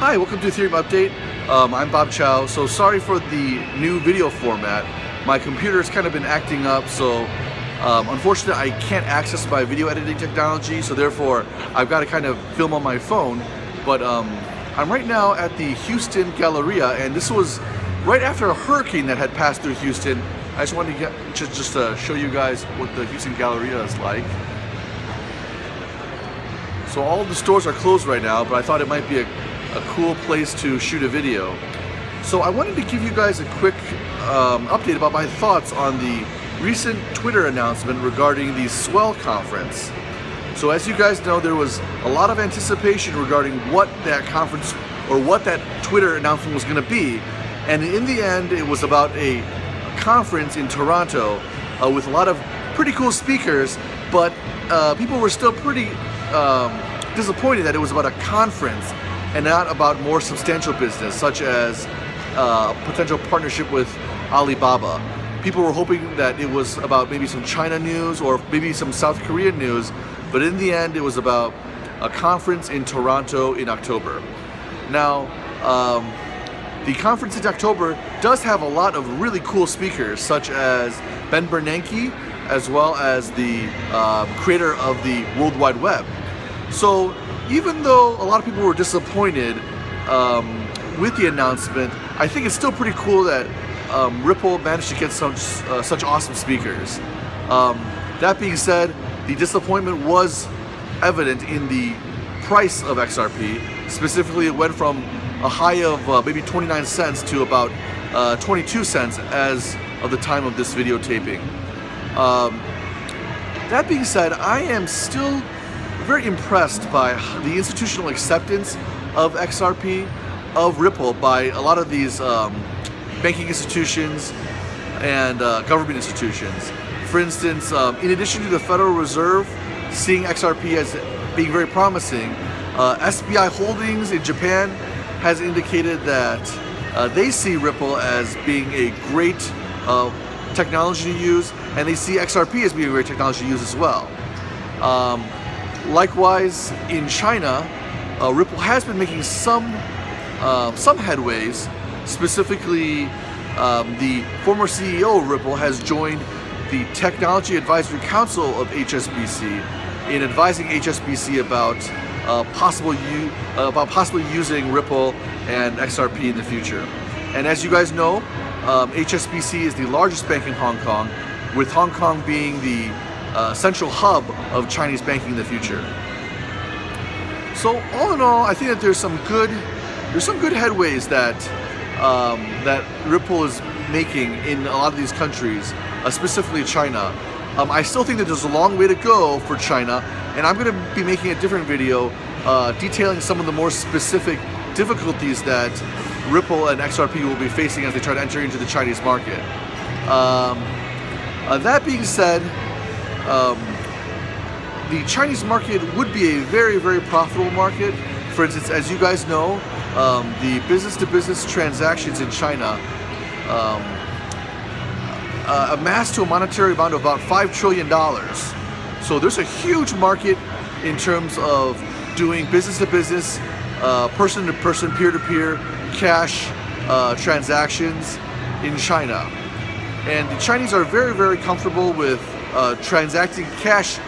Hi, welcome to Ethereum Update. I'm Bob Chow. So sorry for the new video format. My computer's kind of been acting up, so unfortunately I can't access my video editing technology, so therefore I've got to kind of film on my phone. But I'm right now at the Houston Galleria, and this was right after a hurricane that had passed through Houston. I just wanted to just show you guys what the Houston Galleria is like. So all of the stores are closed right now, but I thought it might be a cool place to shoot a video. So I wanted to give you guys a quick update about my thoughts on the recent Twitter announcement regarding the Swell conference. So as you guys know, there was a lot of anticipation regarding what that conference or what that Twitter announcement was going to be, and in the end it was about a conference in Toronto with a lot of pretty cool speakers, but people were still pretty disappointed that it was about a conference and not about more substantial business, such as a potential partnership with Alibaba. People were hoping that it was about maybe some China news or maybe some South Korean news, but in the end it was about a conference in Toronto in October. Now, the conference in October does have a lot of really cool speakers, such as Ben Bernanke, as well as the creator of the World Wide Web. So even though a lot of people were disappointed with the announcement, I think it's still pretty cool that Ripple managed to get such awesome speakers. That being said, the disappointment was evident in the price of XRP. Specifically, it went from a high of maybe 29 cents to about 22 cents as of the time of this video taping. That being said, I am still very impressed by the institutional acceptance of XRP, of Ripple, by a lot of these banking institutions and government institutions. For instance, in addition to the Federal Reserve seeing XRP as being very promising, SBI Holdings in Japan has indicated that they see Ripple as being a great technology to use, and they see XRP as being a great technology to use as well. Likewise, in China, Ripple has been making some headways. Specifically, the former CEO of Ripple has joined the Technology Advisory Council of HSBC in advising HSBC about possibly using Ripple and XRP in the future. And as you guys know, HSBC is the largest bank in Hong Kong, with Hong Kong being the central hub of Chinese banking in the future. So all in all, I think that there's some good headways that that Ripple is making in a lot of these countries, specifically China. I still think that there's a long way to go for China, and I'm going to be making a different video detailing some of the more specific difficulties that Ripple and XRP will be facing as they try to enter into the Chinese market. That being said, the Chinese market would be a very, very profitable market. For instance, as you guys know, the business-to-business transactions in China amass to a monetary amount of about $5 trillion. So there's a huge market in terms of doing business-to-business, person-to-person, peer-to-peer cash transactions in China. And the Chinese are very, very comfortable with transacting cash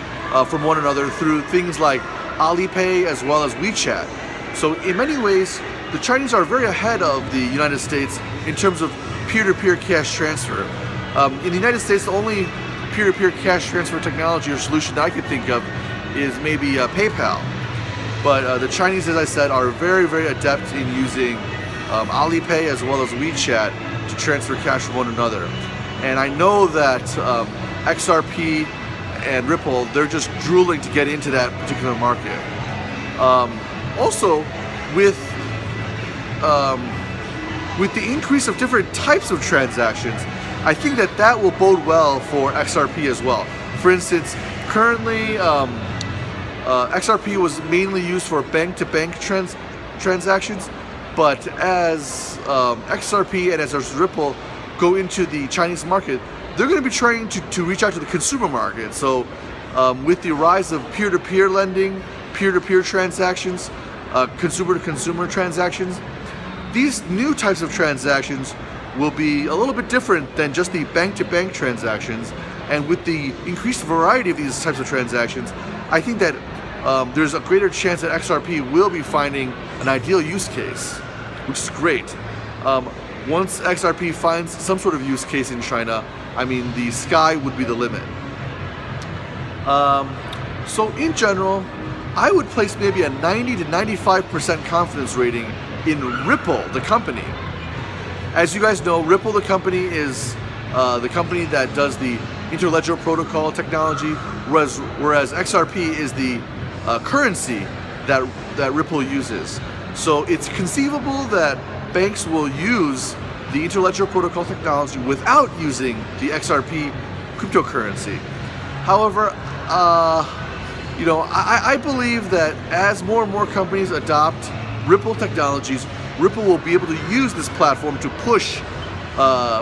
from one another through things like Alipay as well as WeChat. So in many ways, the Chinese are very ahead of the United States in terms of peer-to-peer cash transfer. In the United States, the only peer-to-peer cash transfer technology or solution that I could think of is maybe PayPal. But the Chinese, as I said, are very, very adept in using Alipay as well as WeChat to transfer cash from one another. And I know that XRP and Ripple, they're just drooling to get into that particular market. Also, with the increase of different types of transactions, I think that that will bode well for XRP as well. For instance, currently XRP was mainly used for bank-to-bank transactions, but as XRP and as Ripple go into the Chinese market, they're going to be trying to reach out to the consumer market. So with the rise of peer-to-peer lending, peer-to-peer transactions, consumer-to-consumer transactions. These new types of transactions will be a little bit different than just the bank-to-bank transactions, and with the increased variety of these types of transactions, I think that there's a greater chance that XRP will be finding an ideal use case, which is great. Once XRP finds some sort of use case in China, I mean, the sky would be the limit. So in general, I would place maybe a 90 to 95% confidence rating in Ripple, the company. As you guys know, Ripple, the company, is the company that does the interledger protocol technology, whereas XRP is the currency that Ripple uses. So it's conceivable that banks will use the interledger protocol technology without using the XRP cryptocurrency. However, I believe that as more and more companies adopt Ripple technologies, Ripple will be able to use this platform to push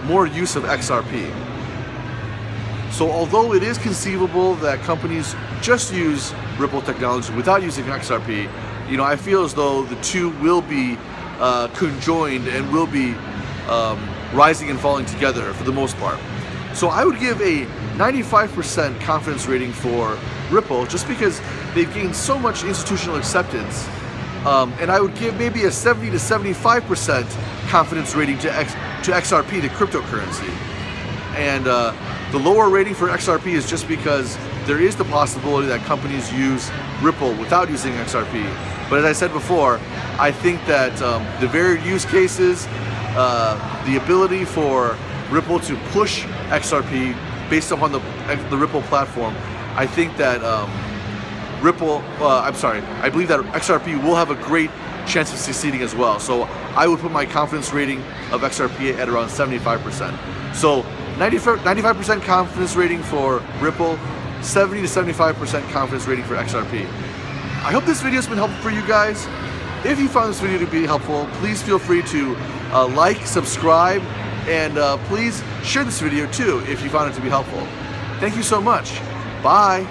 more use of XRP. So although it is conceivable that companies just use Ripple technology without using XRP, I feel as though the two will be conjoined and will be rising and falling together for the most part. So I would give a 95% confidence rating for Ripple just because they've gained so much institutional acceptance. And I would give maybe a 70 to 75% confidence rating to XRP, the cryptocurrency. And the lower rating for XRP is just because there is the possibility that companies use Ripple without using XRP. But as I said before, I think that the varied use cases, the ability for Ripple to push XRP based upon the Ripple platform, I think that I believe that XRP will have a great chance of succeeding as well. So I would put my confidence rating of XRP at around 75%. So 95% confidence rating for Ripple, 70 to 75% confidence rating for XRP. I hope this video has been helpful for you guys. If you found this video to be helpful, please feel free to like, subscribe, and please share this video too if you found it to be helpful. Thank you so much. Bye.